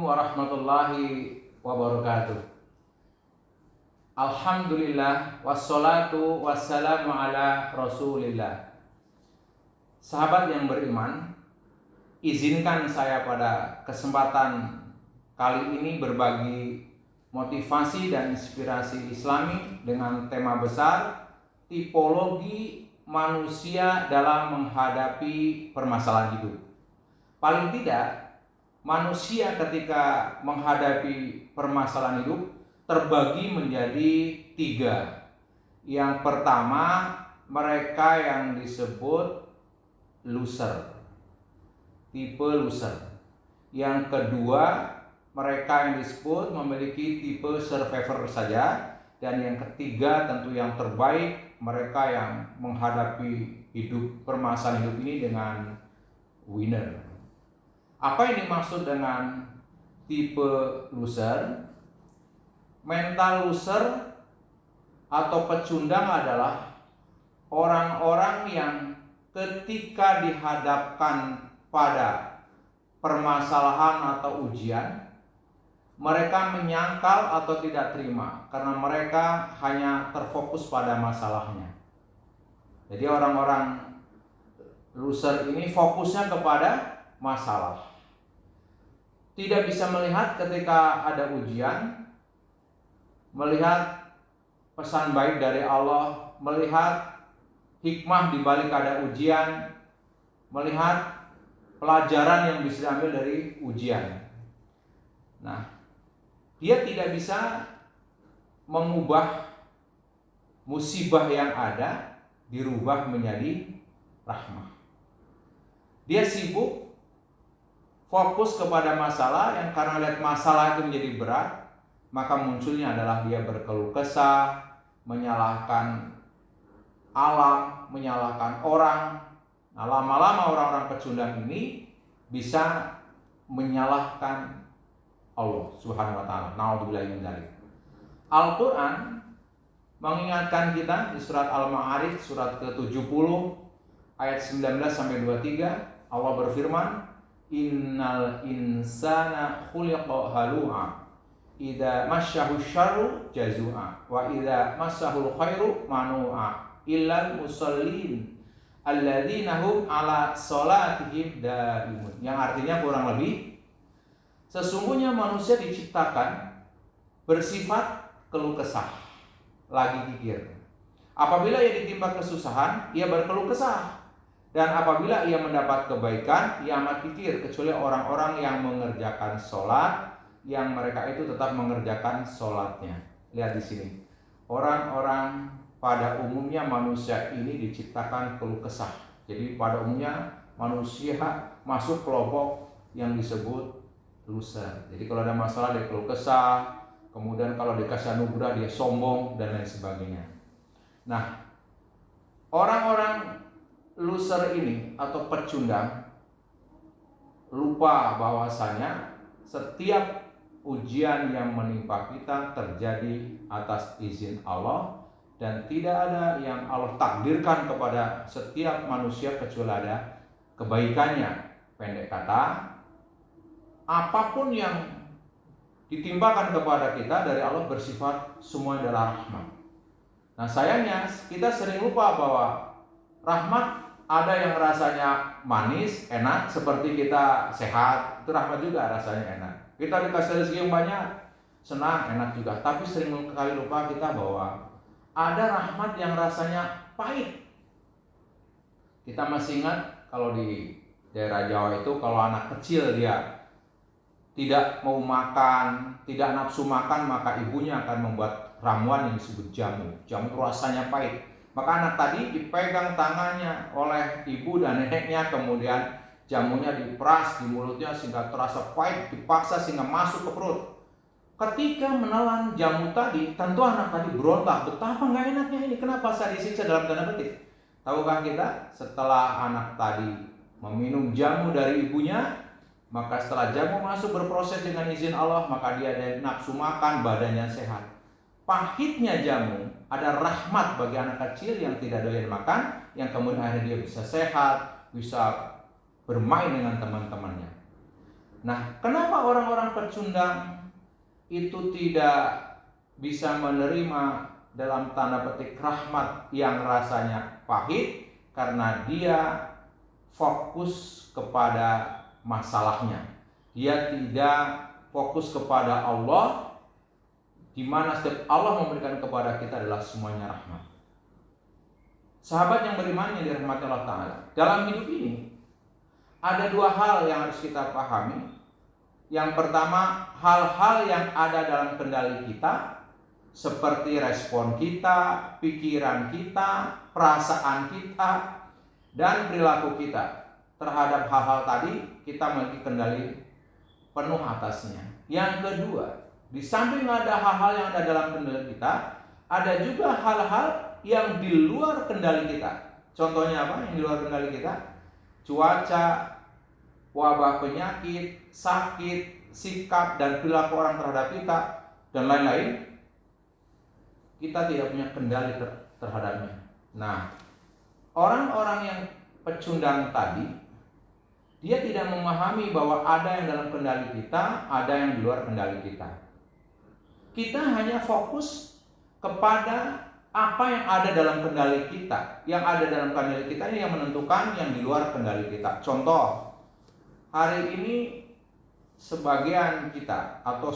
warahmatullahi wabarakatuh. Alhamdulillah wassalatu wassalamu ala rasulillah. Sahabat yang beriman, izinkan saya pada kesempatan kali ini berbagi motivasi dan inspirasi Islami dengan tema besar tipologi manusia dalam menghadapi permasalahan hidup. Paling tidak, manusia ketika menghadapi permasalahan hidup terbagi menjadi 3. Yang pertama, mereka yang disebut loser, tipe loser. Yang kedua, mereka yang disebut memiliki tipe survivor saja. Dan yang ketiga, tentu yang terbaik, mereka yang menghadapi permasalahan hidup ini dengan winner. Apa yang dimaksud dengan tipe loser? Mental loser atau pecundang adalah orang-orang yang ketika dihadapkan pada permasalahan atau ujian, mereka menyangkal atau tidak terima karena mereka hanya terfokus pada masalahnya. Jadi orang-orang loser ini fokusnya kepada masalah. Tidak bisa melihat ketika ada ujian, melihat pesan baik dari Allah, melihat hikmah di balik ada ujian, melihat pelajaran yang bisa diambil dari ujian. Nah, dia tidak bisa mengubah musibah yang ada dirubah menjadi rahmah. Dia sibuk fokus kepada masalah yang karena lihat masalah itu menjadi berat, maka munculnya adalah dia berkeluh kesah, menyalahkan alam, menyalahkan orang. Nah, lama-lama orang-orang pecundang ini bisa menyalahkan Allah Subhanahu wa taala. Na'udzubillahi min dzalik. Al-Qur'an mengingatkan kita di surat Al-Ma'arij surat ke-70 ayat 19 sampai 23, Allah berfirman, "Innal insana khuliqa halu'a. Idza masyahu syarru jazua wa idza massahul khairu manu'a illal musallin alladzina hum ala sholatihim daimun." Yang artinya kurang lebih, sesungguhnya manusia diciptakan bersifat keluh kesah, lagi kikir. Apabila ia ditimpa kesusahan, ia berkeluh kesah. Dan apabila ia mendapat kebaikan, ia amat kikir, kecuali orang-orang yang mengerjakan sholat, yang mereka itu tetap mengerjakan sholatnya. Lihat di sini, orang-orang pada umumnya manusia ini diciptakan keluh kesah. Jadi pada umumnya manusia masuk kelompok yang disebut loser. Jadi kalau ada masalah dia keluh kesah, kemudian kalau dikasih anugerah dia sombong dan lain sebagainya. Nah, orang-orang loser ini atau pecundang lupa bahwasanya setiap ujian yang menimpa kita terjadi atas izin Allah dan tidak ada yang Allah takdirkan kepada setiap manusia kecuali ada kebaikannya. Pendek kata, apapun yang ditimpakan kepada kita dari Allah bersifat semua adalah rahmat. Nah, sayangnya kita sering lupa bahwa rahmat ada yang rasanya manis, enak, seperti kita sehat, itu rahmat juga rasanya enak. Kita dikasih rezeki yang banyak, senang, enak juga. Tapi sering kali lupa kita bahwa ada rahmat yang rasanya pahit. Kita masih ingat kalau di daerah Jawa itu kalau anak kecil dia tidak mau makan, tidak nafsu makan, maka ibunya akan membuat ramuan yang disebut jamu. Jamu itu rasanya pahit. Maka anak tadi dipegang tangannya oleh ibu dan neneknya, kemudian jamunya diperas di mulutnya sehingga terasa pahit, dipaksa sehingga masuk ke perut. Ketika menelan jamu tadi, tentu anak tadi berontak, betapa nggak enaknya ini, kenapa saya disiksa dalam tanda petik. Tahukah kita, setelah anak tadi meminum jamu dari ibunya, maka setelah jamu masuk berproses dengan izin Allah, maka dia ada nafsu makan, badannya sehat. Pahitnya jamu ada rahmat bagi anak kecil yang tidak doyan makan, yang kemudian akhirnya dia bisa sehat, bisa bermain dengan teman-temannya. Nah, kenapa orang-orang pecundang itu tidak bisa menerima dalam tanda petik rahmat yang rasanya pahit? Karena dia fokus kepada masalahnya. Dia tidak fokus kepada Allah, di mana setiap Allah memberikan kepada kita adalah semuanya rahmat. Sahabat yang beriman yang dirahmati Allah Ta'ala, dalam hidup ini ada dua hal yang harus kita pahami. Yang pertama, hal-hal yang ada dalam kendali kita, seperti respon kita, pikiran kita, perasaan kita, dan perilaku kita terhadap hal-hal tadi, kita memiliki kendali penuh atasnya. Yang kedua, di samping ada hal-hal yang ada dalam kendali kita, ada juga hal-hal yang di luar kendali kita. Contohnya apa yang di luar kendali kita? Cuaca, wabah penyakit, sakit, sikap dan perilaku orang terhadap kita, dan lain-lain. Kita tidak punya kendali terhadapnya. Nah, orang-orang yang pecundang tadi, dia tidak memahami bahwa ada yang dalam kendali kita, ada yang di luar kendali kita. Kita hanya fokus kepada apa yang ada dalam kendali kita. Yang ada dalam kendali kita ini yang menentukan yang di luar kendali kita. Contoh, hari ini sebagian kita atau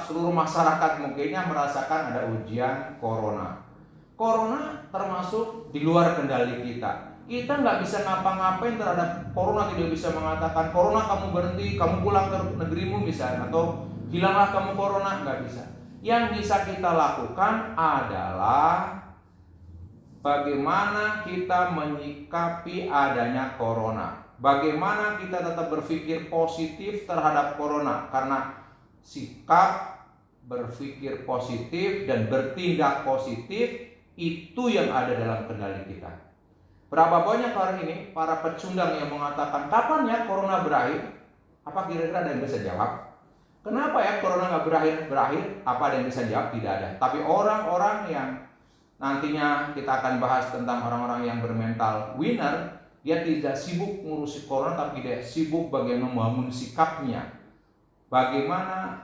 seluruh masyarakat mungkinnya merasakan ada ujian corona. Corona termasuk di luar kendali kita. Kita nggak bisa ngapa-ngapain terhadap corona, tidak bisa mengatakan corona kamu berhenti, kamu pulang ke negerimu misalnya, atau hilanglah kamu corona, nggak bisa. Yang bisa kita lakukan adalah bagaimana kita menyikapi adanya corona. Bagaimana kita tetap berpikir positif terhadap corona, karena sikap berpikir positif dan bertindak positif itu yang ada dalam kendali kita. Berapa banyak hari ini para pecundang yang mengatakan kapan ya corona berakhir? Apa kira-kira ada yang bisa jawab? Kenapa ya corona nggak berakhir? Apa ada yang bisa jawab? Tidak ada. Tapi orang-orang yang nantinya kita akan bahas tentang orang-orang yang bermental winner, dia tidak sibuk ngurusi corona, tapi dia sibuk bagaimana membangun sikapnya. Bagaimana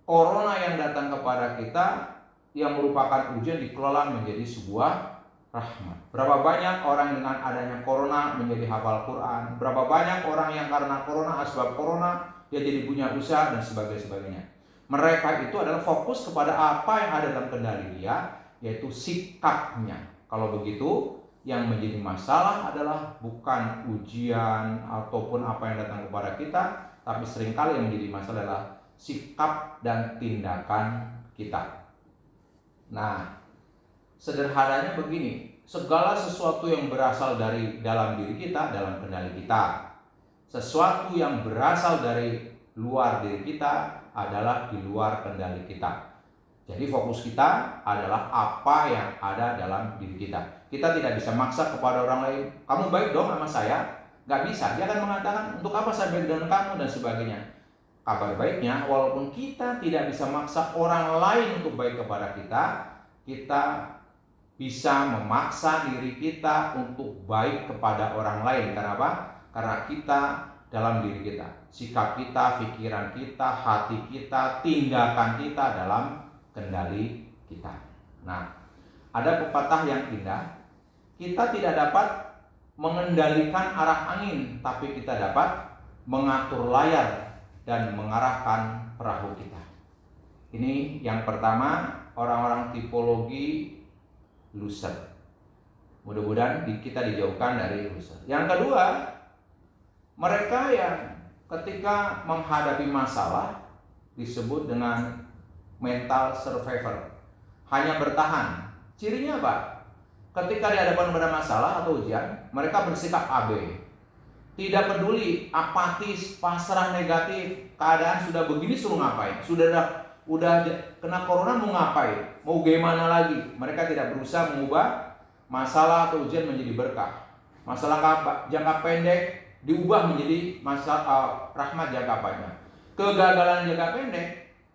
corona yang datang kepada kita yang merupakan ujian dikelola menjadi sebuah rahmat. Berapa banyak orang dengan adanya corona menjadi hafal Quran. Berapa banyak orang yang karena corona, asbab corona, dia jadi punya usaha dan sebagainya. Mereka itu adalah fokus kepada apa yang ada dalam kendali dia, yaitu sikapnya. Kalau begitu, yang menjadi masalah adalah bukan ujian ataupun apa yang datang kepada kita, tapi seringkali yang menjadi masalah adalah sikap dan tindakan kita. Nah, sederhananya begini, segala sesuatu yang berasal dari dalam diri kita, dalam kendali kita. Sesuatu yang berasal dari luar diri kita adalah di luar kendali kita. Jadi fokus kita adalah apa yang ada dalam diri kita. Kita tidak bisa maksa kepada orang lain, kamu baik dong sama saya. Gak bisa, dia akan mengatakan untuk apa saya baik dengan kamu dan sebagainya. Kabar baiknya, walaupun kita tidak bisa maksa orang lain untuk baik kepada kita, kita bisa memaksa diri kita untuk baik kepada orang lain. Karena apa? Karena kita dalam diri kita, sikap kita, pikiran kita, hati kita, tindakan kita dalam kendali kita. Nah, ada pepatah yang indah, kita tidak dapat mengendalikan arah angin, tapi kita dapat mengatur layar dan mengarahkan perahu kita. Ini yang pertama, orang-orang tipologi loser. Mudah-mudahan kita dijauhkan dari loser. Yang kedua, mereka yang ketika menghadapi masalah disebut dengan mental survivor, hanya bertahan. Cirinya apa? Ketika dihadapkan pada masalah atau ujian, mereka bersikap AB, tidak peduli, apatis, pasrah, negatif. Keadaan sudah begini suruh ngapain? Udah kena corona mau ngapain? Mau gimana lagi? Mereka tidak berusaha mengubah masalah atau ujian menjadi berkah. Masalah jangka pendek diubah menjadi masalah rahmat jangka panjang. Kegagalan jangka pendek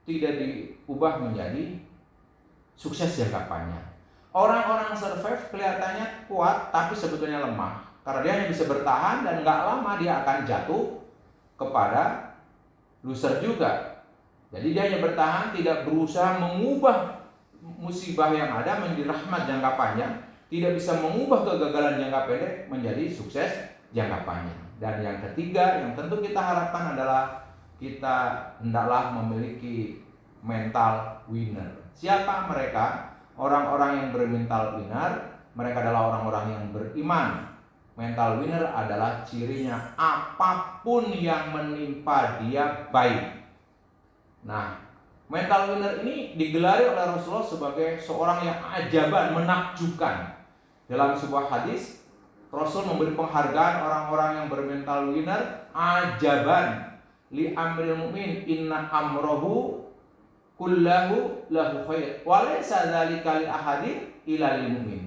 tidak diubah menjadi sukses jangka panjang. Orang-orang survive kelihatannya kuat, tapi sebetulnya lemah. Karena dia hanya bisa bertahan dan nggak lama dia akan jatuh kepada loser juga. Jadi dia hanya bertahan, tidak berusaha mengubah musibah yang ada menjadi rahmat jangka panjang, tidak bisa mengubah kegagalan jangka pendek menjadi sukses jangka panjang. Dan yang ketiga yang tentu kita harapkan adalah kita hendaklah memiliki mental winner. Siapa mereka? Orang-orang yang bermental winner, mereka adalah orang-orang yang beriman. Mental winner adalah cirinya apapun yang menimpa dia baik. Nah, mental winner ini digelari oleh Rasulullah sebagai seorang yang ajaban, menakjubkan. Dalam sebuah hadis, Rasul memberi penghargaan orang-orang yang bermental winner, ajaban li amril mu'min inna amrohu kullahu lahu khair wa laysa dzalika li ahadin illa lil mu'min.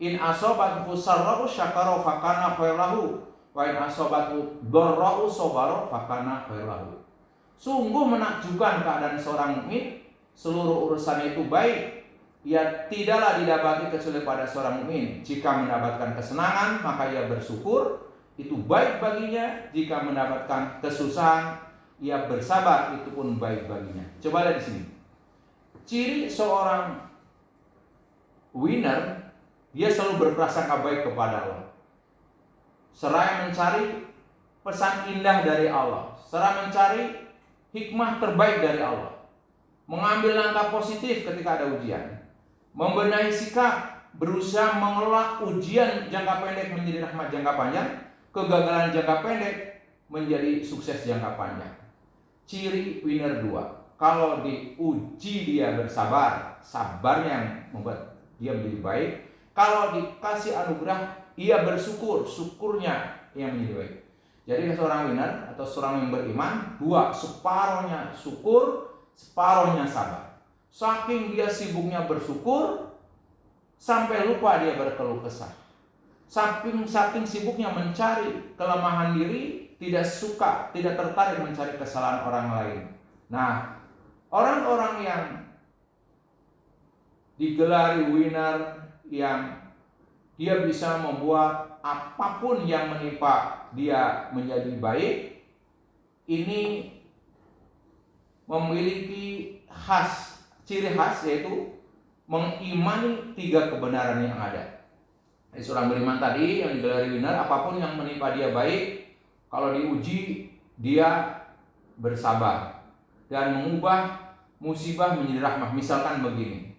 In asobathu sarra'u syakara fakana khailahu wa in asobathu dharra'u sabara fakana khailahu. Sungguh menakjubkan keadaan seorang mukmin, seluruh urusannya itu baik. Ia tidaklah didapati kecuali pada seorang mukmin. Jika mendapatkan kesenangan, maka ia bersyukur, itu baik baginya. Jika mendapatkan kesusahan, ia bersabar, itu pun baik baginya. Coba lihat di sini. Ciri seorang winner, dia selalu berprasangka baik kepada Allah. Seraya mencari pesan indah dari Allah, seraya mencari hikmah terbaik dari Allah, mengambil langkah positif ketika ada ujian, membenahi sikap, berusaha mengelola ujian jangka pendek menjadi rahmat jangka panjang, kegagalan jangka pendek menjadi sukses jangka panjang. Ciri winner 2, kalau diuji dia bersabar, sabarnya yang membuat dia menjadi baik. Kalau dikasih anugerah, ia bersyukur, syukurnya yang menjadi baik. Jadi seorang winner atau seorang yang beriman, 2, separohnya syukur, separohnya sabar. Saking dia sibuknya bersyukur, sampai lupa dia berkeluh kesah. Saking sibuknya mencari kelemahan diri, tidak suka, tidak tertarik mencari kesalahan orang lain. Nah, orang-orang yang digelari winner, yang dia bisa membuat apapun yang menimpa dia menjadi baik, ini memiliki ciri khas, yaitu mengimani 3 kebenaran yang ada. Jadi seorang beriman tadi yang digelari winner, apapun yang menimpa dia baik, kalau diuji dia bersabar dan mengubah musibah menjadi rahmah. Misalkan begini,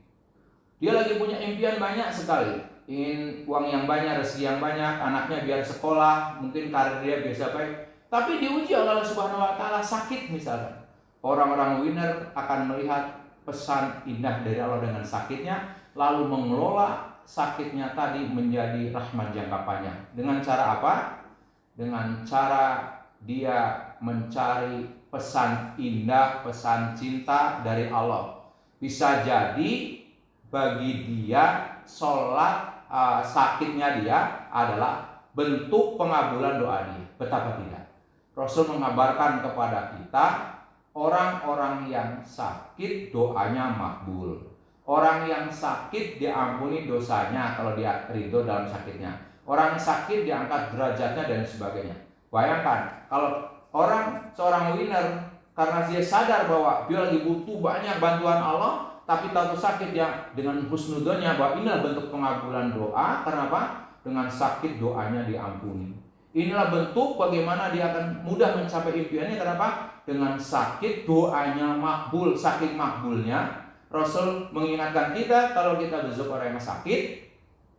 dia lagi punya impian banyak sekali, ingin uang yang banyak, rezeki yang banyak, anaknya biar sekolah, mungkin karir dia biasa baik, tapi diuji oleh Allah Subhanahu wa taala, sakit misalkan. Orang-orang winner akan melihat pesan indah dari Allah dengan sakitnya, lalu mengelola sakitnya tadi menjadi rahmat jangka panjang. Dengan cara apa? Dengan cara dia mencari pesan indah, pesan cinta dari Allah. Bisa jadi bagi dia sholat, sakitnya dia adalah bentuk pengabulan doa dia. Betapa tidak. Rasul mengabarkan kepada kita, orang-orang yang sakit doanya makbul. Orang yang sakit diampuni dosanya kalau dia ridho dalam sakitnya. Orang sakit diangkat derajatnya dan sebagainya. Bayangkan kalau seorang winner, karena dia sadar bahwa dia lagi butuh banyak bantuan Allah, tapi tahu sakit dia dengan husnudzonnya bahwa inilah bentuk pengabulan doa. Kenapa? Dengan sakit doanya diampuni. Inilah bentuk bagaimana dia akan mudah mencapai impiannya. Kenapa? Dengan sakit doanya makbul. Saking makbulnya, Rasul mengingatkan kita kalau kita berjumpa orang yang sakit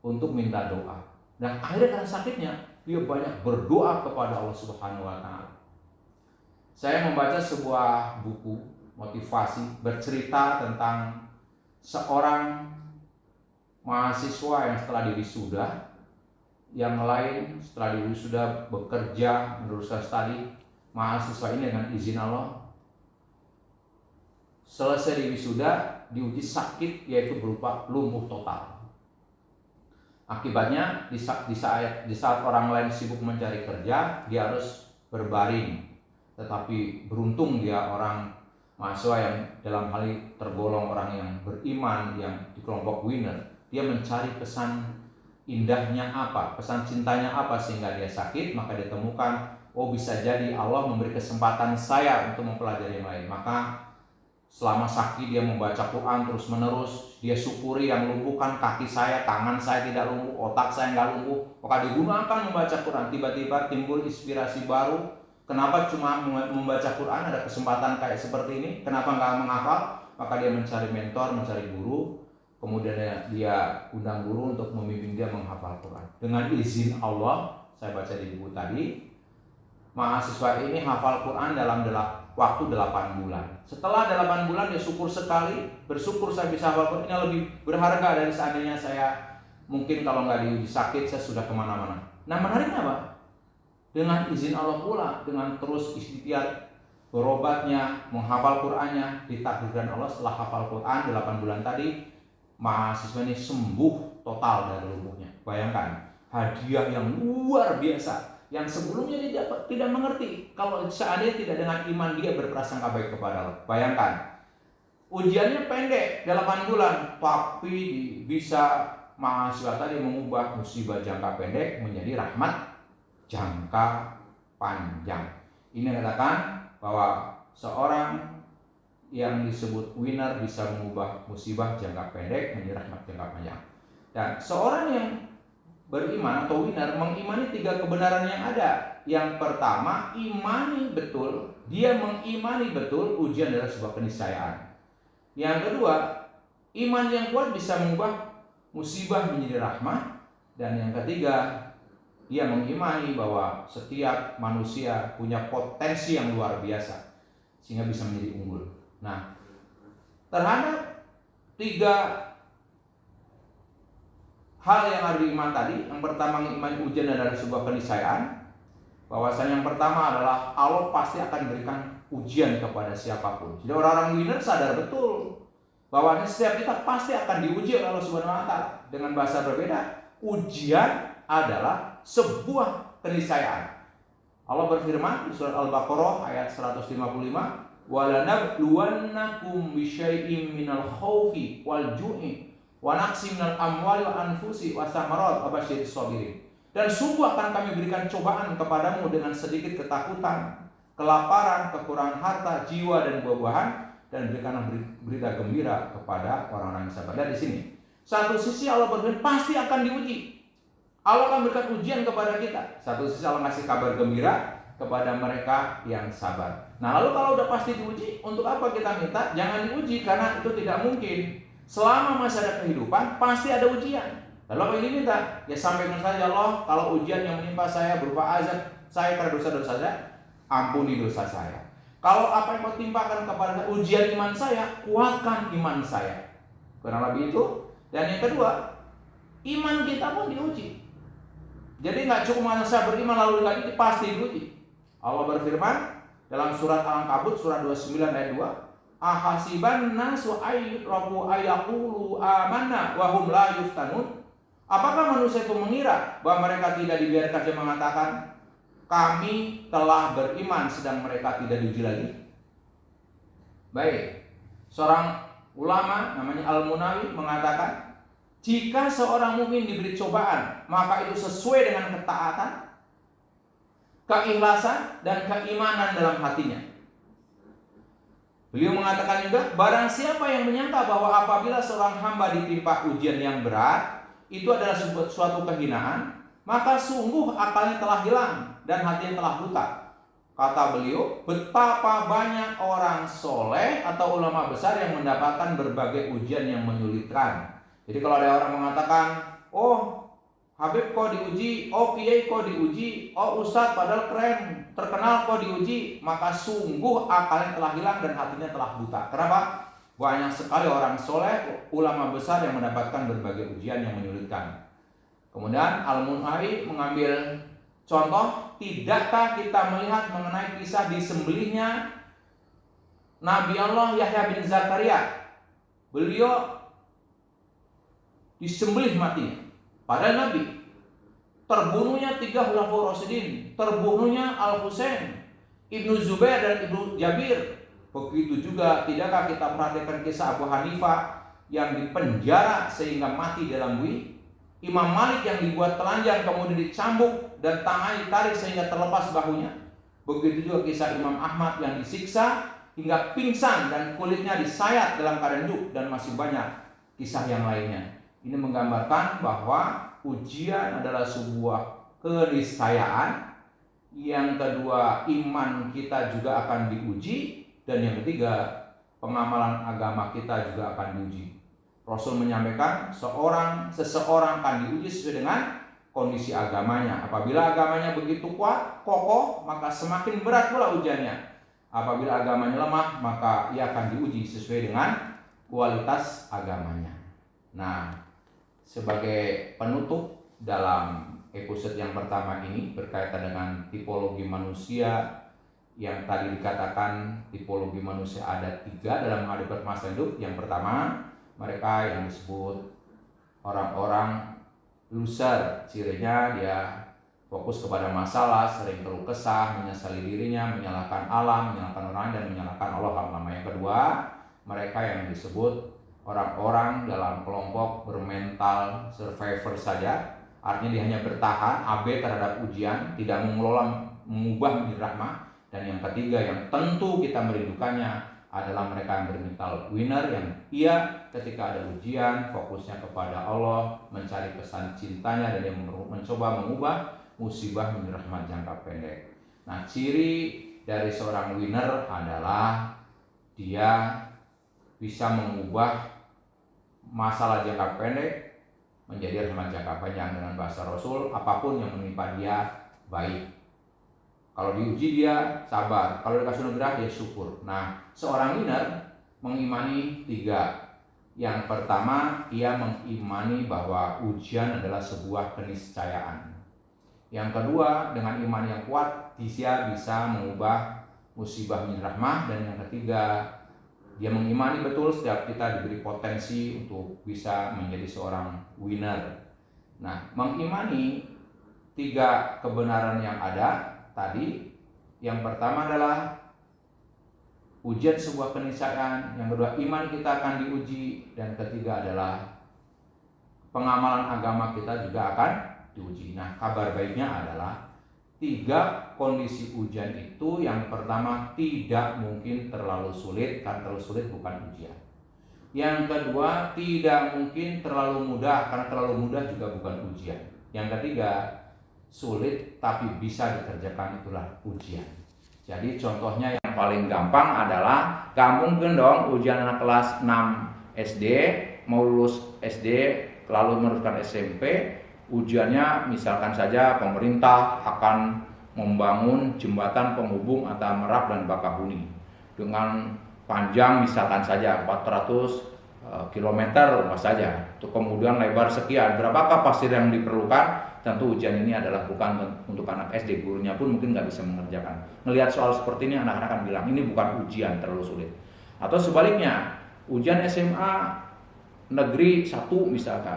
untuk minta doa. Dan akhirnya karena sakitnya, dia banyak berdoa kepada Allah Subhanahu wa taala. Saya membaca sebuah buku motivasi bercerita tentang seorang mahasiswa yang setelah diwisuda, yang lain setelah diwisuda bekerja meneruskan studi. Mahasiswa ini dengan izin Allah selesai diwisuda, diuji sakit, yaitu berupa lumpuh total. Akibatnya di saat orang lain sibuk mencari kerja, dia harus berbaring. Tetapi beruntung dia orang mahasiswa yang dalam hal ini tergolong orang yang beriman, yang di kelompok winner. Dia mencari pesan indahnya apa, pesan cintanya apa sehingga dia sakit, maka ditemukan, oh bisa jadi Allah memberi kesempatan saya untuk mempelajari yang lain. Maka selama sakit dia membaca Quran terus menerus, dia syukuri yang lumpuhkan kaki saya, tangan saya tidak lumpuh, otak saya nggak lumpuh, maka digunakan membaca Quran. Tiba-tiba timbul inspirasi baru. Kenapa cuma membaca Quran, ada kesempatan kayak seperti ini, kenapa nggak menghafal? Maka dia mencari mentor, mencari guru, kemudian dia undang guru untuk membimbing dia menghafal Quran. Dengan izin Allah, saya baca di buku tadi, mahasiswa ini hafal Quran dalam waktu 8 bulan. Setelah 8 bulan dia syukur sekali, bersyukur saya bisa hafal Quran. Ini lebih berharga dari seandainya saya mungkin kalau nggak diuji sakit saya sudah kemana-mana. Nah menariknya apa? Dengan izin Allah pula, dengan terus ikhtiar berobatnya, menghafal Qurannya, ditakdirkan Allah setelah hafal Quran 8 bulan tadi, mahasiswa ini sembuh total dari lumpuhnya. Bayangkan, hadiah yang luar biasa yang sebelumnya dia tidak mengerti. Kalau seandainya tidak dengan iman dia berprasangka baik kepada Allah. Bayangkan, ujiannya pendek 8 bulan, tapi bisa mahasiswa tadi mengubah musibah jangka pendek menjadi rahmat jangka panjang. Ini katakan bahwa seorang yang disebut winner bisa mengubah musibah jangka pendek menjadi rahmat jangka panjang. Dan seorang yang beriman atau winner mengimani 3 kebenaran yang ada. Yang pertama, imani betul, dia mengimani betul ujian adalah sebuah keniscayaan. Yang kedua, iman yang kuat bisa mengubah musibah menjadi rahmat. Dan yang ketiga, dia mengimani bahwa setiap manusia punya potensi yang luar biasa sehingga bisa menjadi unggul. Nah, terhadap 3 hal yang harus diiman tadi, yang pertama mengimani ujian adalah sebuah keniscayaan, bahwasanya yang pertama adalah Allah pasti akan berikan ujian kepada siapapun. Jadi orang-orang winner sadar betul bahwa setiap kita pasti akan diuji oleh Allah Subhanahu wa taala. Dengan bahasa berbeda, ujian adalah sebuah keniscayaan. Allah berfirman di surat Al-Baqarah ayat 155, "Walanabluwannakum bisyai'im minal khaufi wal ju'i wa naqsim minal amwali wa anfusi wa samarat wa basyiris shabirin." Dan sungguh akan kami berikan cobaan kepadamu dengan sedikit ketakutan, kelaparan, kekurangan harta, jiwa dan buah-buahan, dan berikanlah berita gembira kepada orang-orang yang sabar. Dan di sini, satu sisi Allah berfirman pasti akan diuji. Allah akan berikan ujian kepada kita. Satu sisi Allah ngasih kabar gembira kepada mereka yang sabar. Nah lalu kalau udah pasti diuji, untuk apa kita minta? Jangan diuji, karena itu tidak mungkin. Selama masih ada kehidupan, pasti ada ujian. Lalu apa yang diminta? Ya sampaikan saja Allah, kalau ujian yang menimpa saya berupa azab saya karena dosa-dosa saya, ampuni dosa saya. Kalau apa yang kau timpakan kepada ujian iman saya, kuatkan iman saya. Kurang lebih itu. Dan yang kedua, iman kita pun diuji. Jadi nggak cukup mengatakan saya beriman lalu nggak diuji, pasti diuji. Allah berfirman dalam surat Al-Ankabut surat 29 ayat 2, "Ahasiban nasu ayyuraku ayyaqulu amanna wa hum la yuftanun." Apakah manusia itu mengira bahwa mereka tidak dibiarkan saja mengatakan kami telah beriman sedang mereka tidak diuji lagi? Baik, seorang ulama namanya Al-Munawi mengatakan, jika seorang mukmin diberi cobaan, maka itu sesuai dengan ketaatan, keikhlasan, dan keimanan dalam hatinya. Beliau mengatakan juga, barang siapa yang menyangka bahwa apabila seorang hamba ditimpa ujian yang berat, itu adalah suatu kehinaan, maka sungguh akalnya telah hilang dan hatinya telah buta. Kata beliau, betapa banyak orang soleh atau ulama besar yang mendapatkan berbagai ujian yang menyulitkan. Jadi kalau ada orang mengatakan, oh Habib kok diuji, oh Kiai kok diuji, oh Ustadz padahal keren, terkenal kok diuji, maka sungguh akalnya telah hilang dan hatinya telah buta. Kenapa? Banyak sekali orang soleh, ulama besar yang mendapatkan berbagai ujian yang menyulitkan. Kemudian Al-Munhawi mengambil contoh, tidakkah kita melihat mengenai kisah disembelihnya Nabi Allah Yahya bin Zakaria? Beliau disembelih mati. Padahal Nabi. Terbunuhnya 3 khulafaur rasyidin, terbunuhnya Al-Husain, Ibnu Zubair dan Ibnu Jabir. Begitu juga tidakkah kita perhatikan kisah Abu Hanifah yang dipenjara sehingga mati dalam bui? Imam Malik yang dibuat telanjang kemudian dicambuk dan tangannya ditarik sehingga terlepas bahunya. Begitu juga kisah Imam Ahmad yang disiksa hingga pingsan dan kulitnya disayat dalam keadaan hidup, dan masih banyak kisah yang lainnya. Ini menggambarkan bahwa ujian adalah sebuah keniscayaan. Yang kedua, iman kita juga akan diuji, dan yang ketiga, pengamalan agama kita juga akan diuji. Rasul menyampaikan seseorang akan diuji sesuai dengan kondisi agamanya. Apabila agamanya begitu kuat, kokoh, maka semakin berat pula ujiannya. Apabila agamanya lemah, maka ia akan diuji sesuai dengan kualitas agamanya. Nah, sebagai penutup dalam episode yang pertama ini berkaitan dengan tipologi manusia yang tadi dikatakan tipologi manusia ada 3 dalam menghadapi permasalahan hidup. Yang pertama, mereka yang disebut orang-orang loser. Cirinya dia fokus kepada masalah, sering keluh kesah, menyesali dirinya, menyalahkan alam, menyalahkan orang dan menyalahkan Allah. Yang kedua, mereka yang disebut orang-orang dalam kelompok bermental survivor saja. Artinya dia hanya bertahan, abe terhadap ujian, tidak mengubah menjadi rahmah. Dan yang ketiga yang tentu kita merindukannya adalah mereka yang bermental winner, yang ia ketika ada ujian fokusnya kepada Allah, mencari pesan cintanya, dan dia mencoba mengubah musibah menjadi rahmat jangka pendek. Nah, ciri dari seorang winner adalah dia bisa mengubah masalah jangka pendek menjadi rahmat jangka panjang. Dengan bahasa Rasul, apapun yang menimpa dia baik. Kalau diuji dia sabar, kalau dikasih anugerah dia syukur. Nah, seorang winner mengimani 3. Yang pertama, ia mengimani bahwa ujian adalah sebuah keniscayaan. Yang kedua, dengan iman yang kuat, dia bisa mengubah musibah menjadi rahmah. Dan yang ketiga, dia mengimani betul setiap kita diberi potensi untuk bisa menjadi seorang winner. Nah, mengimani 3 kebenaran yang ada tadi, yang pertama adalah ujian sebuah keniscayaan, yang kedua iman kita akan diuji, dan ketiga adalah pengamalan agama kita juga akan diuji. Nah, kabar baiknya adalah 3 kondisi ujian itu, yang pertama tidak mungkin terlalu sulit, karena terlalu sulit bukan ujian. Yang kedua tidak mungkin terlalu mudah, karena terlalu mudah juga bukan ujian. Yang ketiga, sulit tapi bisa dikerjakan, itulah ujian. Jadi contohnya yang paling gampang adalah, gak mungkin dong ujian anak kelas 6 SD mau lulus SD lalu meneruskan SMP. Ujiannya misalkan saja pemerintah akan membangun jembatan penghubung antara Merak dan Bakahuni dengan panjang misalkan saja 400 km saja. Untuk kemudian lebar sekian, berapakah pasir yang diperlukan? Tentu ujian ini adalah bukan untuk anak SD, gurunya pun mungkin nggak bisa mengerjakan. Melihat soal seperti ini, anak-anak akan bilang ini bukan ujian, terlalu sulit. Atau sebaliknya, ujian SMA negeri 1 misalkan,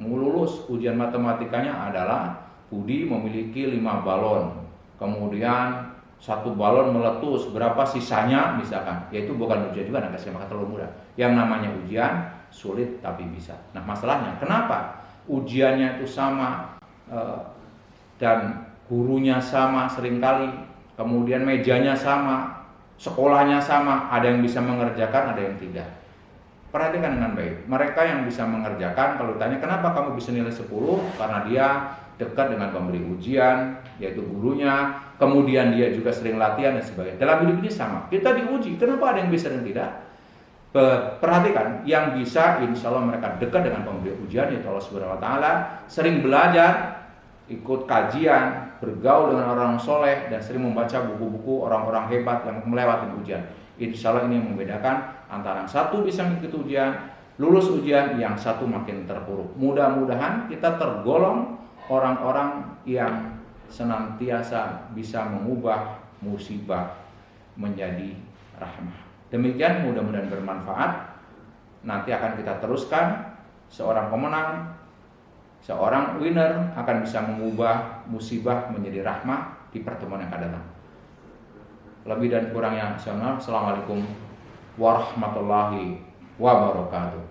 mau lulus, ujian matematikanya adalah Budi memiliki 5 balon, kemudian 1 balon meletus, berapa sisanya misalkan, yaitu bukan ujian juga, anak SMA terlalu mudah. Yang namanya ujian sulit tapi bisa. Nah, masalahnya kenapa ujiannya itu sama dan gurunya sama seringkali, kemudian mejanya sama, sekolahnya sama, ada yang bisa mengerjakan, ada yang tidak. Perhatikan dengan baik, mereka yang bisa mengerjakan, kalau ditanya kenapa kamu bisa nilai 10, karena dia dekat dengan pemberi ujian, yaitu gurunya, kemudian dia juga sering latihan dan sebagainya. Dalam hidup ini sama, kita diuji, kenapa ada yang bisa dan tidak? Perhatikan, yang bisa insya Allah mereka dekat dengan pemberi ujian, yaitu Allah Subhanahu Wa Taala, sering belajar, ikut kajian, bergaul dengan orang soleh, dan sering membaca buku-buku orang-orang hebat yang melewati ujian. Insya Allah ini yang membedakan antara yang satu bisa mengikuti ujian, lulus ujian, yang satu makin terpuruk. Mudah-mudahan kita tergolong orang-orang yang senantiasa bisa mengubah musibah menjadi rahmah. Demikian, mudah-mudahan bermanfaat. Nanti akan kita teruskan. Seorang pemenang, seorang winner akan bisa mengubah musibah menjadi rahmah di pertemuan yang akan datang. Lebih dan kurangnya, Assalamualaikum warahmatullahi wabarakatuh.